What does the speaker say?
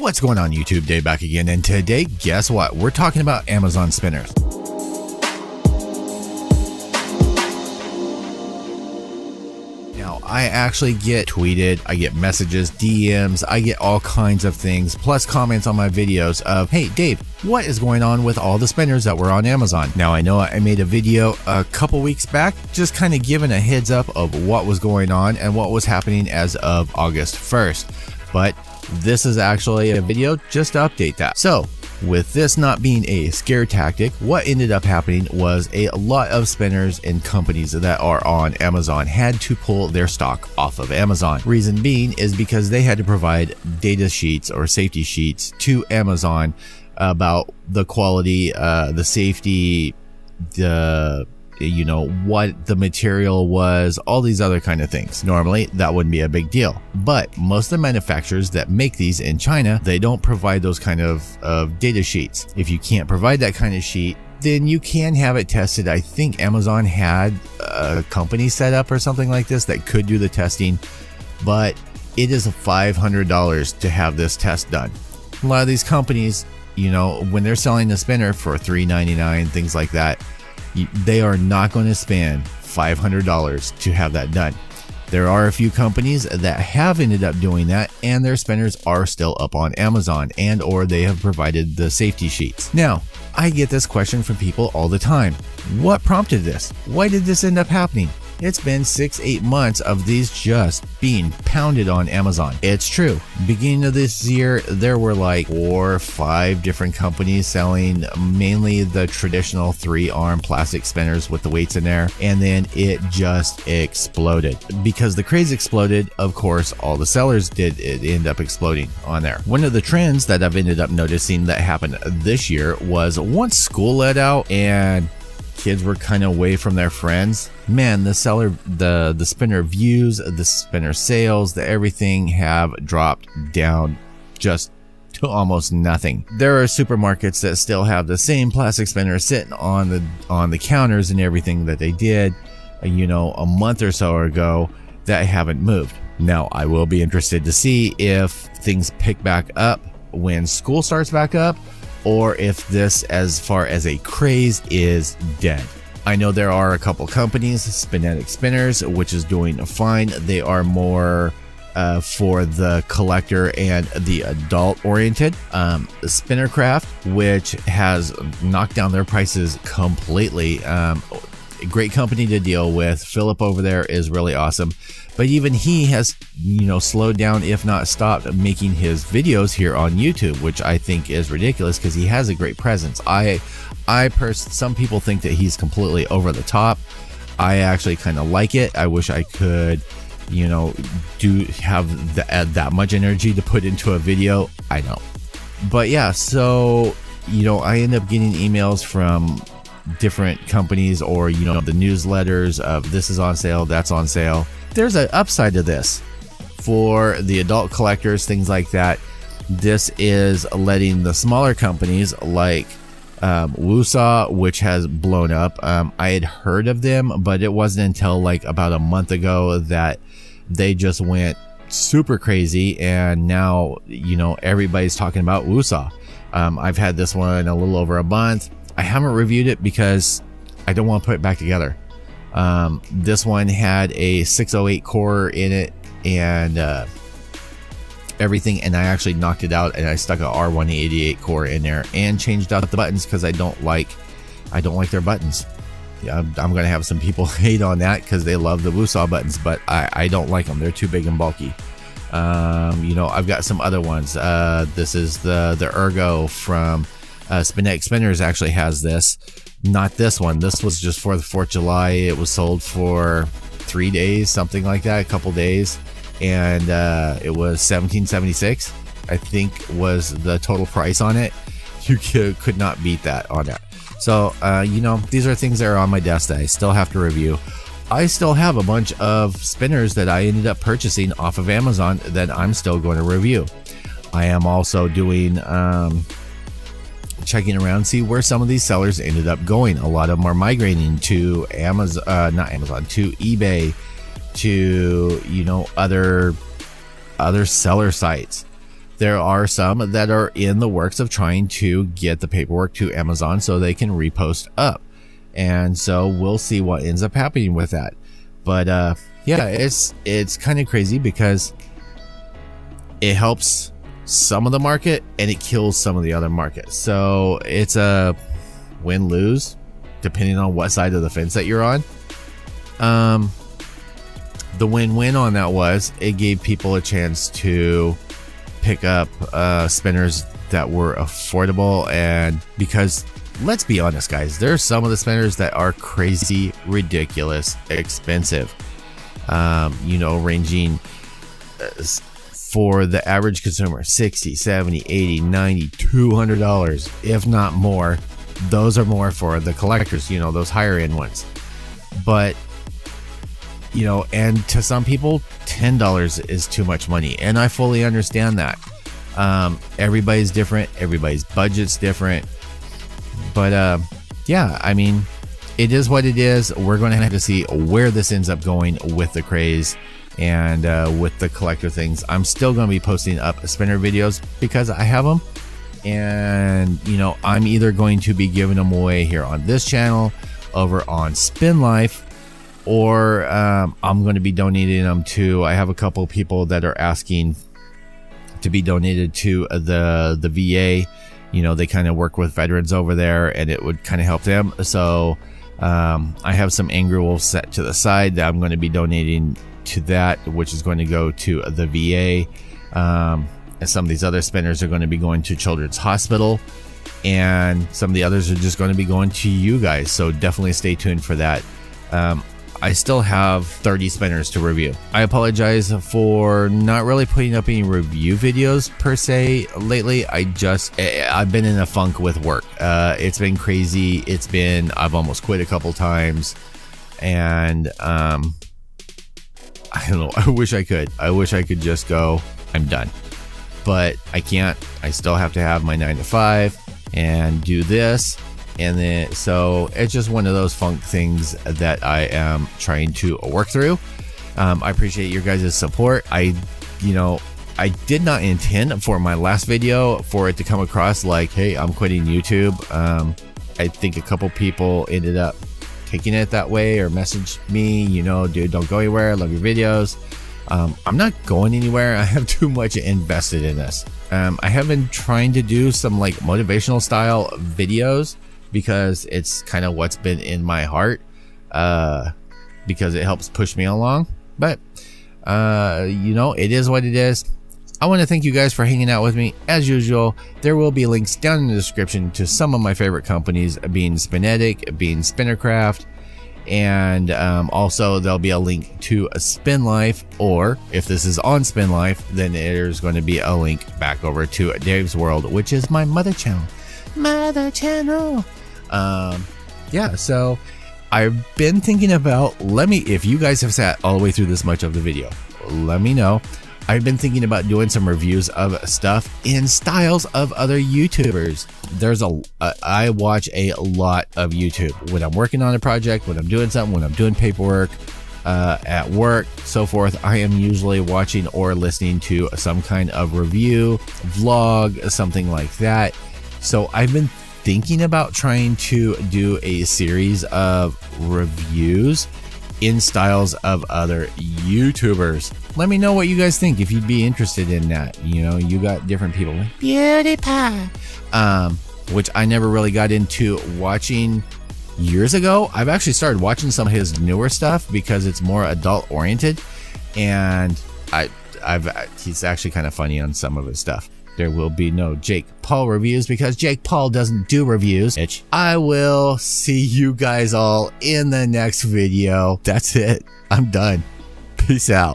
What's going on YouTube? Dave back again, and today, guess what? We're talking about Amazon spinners. Now, I actually get tweeted, I get messages, DMs, I get all kinds of things, plus comments on my videos of, hey Dave, what is going on with all the spinners that were on Amazon? Now, I know I made a video a couple weeks back, just kind of giving a heads up of what was going on and what was happening as of August 1st, but this is actually a video just to update that. So with this not being a scare tactic, what ended up happening was a lot of spinners and companies that are on Amazon had to pull their stock off of Amazon. Reason being is because they had to provide data sheets or safety sheets to Amazon about the quality, the safety, what the material was, all these other kind of things. Normally that wouldn't be a big deal, but most of the manufacturers that make these in China, they don't provide those kind of data sheets. If you can't provide that kind of sheet, then you can have it tested. I think Amazon had a company set up or something like this that could do the testing, but it is $500 to have this test done. A lot of these companies, when they're selling the spinner for $3.99, things like that, they are not going to spend $500 to have that done. There are a few companies that have ended up doing that, and their spinners are still up on Amazon, and or they have provided the safety sheets. Now, I get this question from people all the time. What prompted this? Why did this end up happening? It's been 6-8 months of these just being pounded on Amazon. It's true. Beginning of this year, there were like 4 or 5 different companies selling mainly the traditional 3-arm plastic spinners with the weights in there. And then it just exploded. Because the craze exploded, of course, all the sellers did end up exploding on there. One of the trends that I've ended up noticing that happened this year was once school let out and kids were kind of away from their friends, man, the spinner views, the spinner sales, everything have dropped down just to almost nothing. There are supermarkets that still have the same plastic spinners sitting on the counters and everything that they did, a month or so ago, that haven't moved. Now, I will be interested to see if things pick back up when school starts back up, or if this, as far as a craze, is dead. I know there are a couple companies, Spinetic Spinners, which is doing fine. They are more for the collector and the adult oriented. Spinnercraft, which has knocked down their prices completely. A great company to deal with. Philip over there is really awesome, but even he has slowed down, if not stopped, making his videos here on YouTube, which I think is ridiculous because he has a great presence. Some people think that he's completely over the top. I actually kind of like it. I wish I could have that much energy to put into a video. I know, but yeah, so I end up getting emails from different companies or the newsletters of this is on sale, that's on sale. There's an upside to this for the adult collectors, things like that. This is letting the smaller companies like Wusa, which has blown up. I had heard of them, but it wasn't until like about a month ago that they just went super crazy, and now everybody's talking about Wusa. I've had this one a little over a month. I haven't reviewed it because I don't want to put it back together. This one had a 608 core in it and everything, and I actually knocked it out and I stuck a R188 core in there and changed out the buttons because I don't like their buttons. Yeah, I'm gonna have some people hate on that because they love the Wusa buttons, but I don't like them. They're too big and bulky. I've got some other ones. This is the Ergo from Spinetic Spinners actually has this. Not this one. This was just for the 4th of July. It was sold for 3 days, something like that, a couple days, and it was $17.76, I think, was the total price on it. You could not beat that on that. So these are things that are on my desk that I still have to review. I still have a bunch of spinners that I ended up purchasing off of Amazon that I'm still going to review. I am also doing checking around, see where some of these sellers ended up going. A lot of them are migrating to Amazon, to eBay, to other seller sites. There are some that are in the works of trying to get the paperwork to Amazon so they can repost up. And so we'll see what ends up happening with that. But yeah, it's kind of crazy because it helps some of the market and it kills some of the other market. So it's a win-lose depending on what side of the fence that you're on. The win-win on that was it gave people a chance to pick up spinners that were affordable, and because let's be honest guys, there are some of the spinners that are crazy, ridiculous expensive, you know, ranging for the average consumer $60, $70, $80, $90, $200, if not more. Those are more for the collectors, you know, those higher end ones. But you know, and to some people $10 is too much money, and I fully understand that. Everybody's different, everybody's budget's different, but yeah, I mean, it is what it is. We're going to have to see where this ends up going with the craze and with the collector things. I'm still going to be posting up spinner videos because I have them, and you know, I'm either going to be giving them away here on this channel, over on Spin Life, or I'm going to be donating them to, I have a couple people that are asking to be donated to the VA. You know, they kind of work with veterans over there and it would kind of help them. So I have some Angry Wolves set to the side that I'm going to be donating to that, which is going to go to the VA. And some of these other spinners are going to be going to Children's Hospital, and some of the others are just going to be going to you guys. So definitely stay tuned for that. I still have 30 spinners to review. I apologize for not really putting up any review videos per se lately. I've been in a funk with work. It's been crazy. I've almost quit a couple times, and I don't know. I wish I could just go, I'm done, but I can't. I still have to have my 9 to 5 and do this. And then, so it's just one of those funk things that I am trying to work through. I appreciate your guys' support. I did not intend for my last video for it to come across like, hey, I'm quitting YouTube. I think a couple people ended up taking it that way or messaged me, you know, dude, don't go anywhere. I love your videos. I'm not going anywhere. I have too much invested in this. I have been trying to do some like motivational style videos, because it's kind of what's been in my heart, because it helps push me along. But you know, it is what it is. I want to thank you guys for hanging out with me. As usual, there will be links down in the description to some of my favorite companies, being Spinetic, being Spinnercraft, and also there'll be a link to a Spin Life, or if this is on Spin Life, then there's going to be a link back over to Dave's World, which is my mother channel. Yeah, so I've been thinking about, if you guys have sat all the way through this much of the video, let me know. I've been thinking about doing some reviews of stuff in styles of other YouTubers. I watch a lot of YouTube when I'm working on a project, when I'm doing something, when I'm doing paperwork, at work, so forth. I am usually watching or listening to some kind of review, vlog, something like that. So I've been thinking about trying to do a series of reviews in styles of other YouTubers. Let me know what you guys think if you'd be interested in that. You know, you got different people like PewDiePie, which I never really got into watching years ago. I've actually started watching some of his newer stuff because it's more adult oriented, and he's actually kind of funny on some of his stuff. There will be no Jake Paul reviews because Jake Paul doesn't do reviews. I will see you guys all in the next video. That's it. I'm done. Peace out.